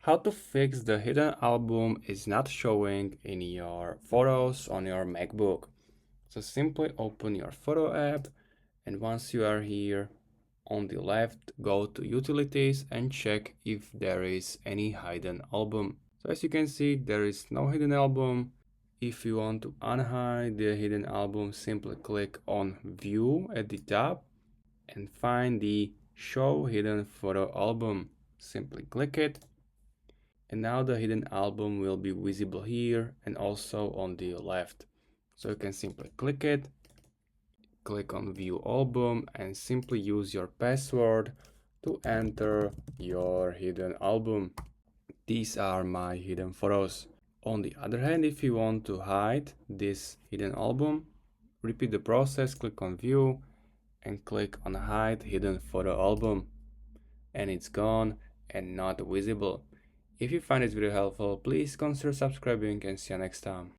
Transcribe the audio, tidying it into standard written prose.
How to fix the hidden album is not showing in your photos on your MacBook. So simply open your photo app, and once you are here on the left, go to utilities and check if there is any hidden album. So as you can see, there is no hidden album. If you want to unhide the hidden album, simply click on view at the top and find the show hidden photo album. Simply click it. And now the hidden album will be visible here and also on the left. So you can simply click it, click on view album and simply use your password to enter your hidden album. These are my hidden photos. On the other hand, if you want to hide this hidden album, repeat the process, click on view and click on hide hidden photo album, and it's gone and not visible. If you find this video helpful, please consider subscribing and see you next time.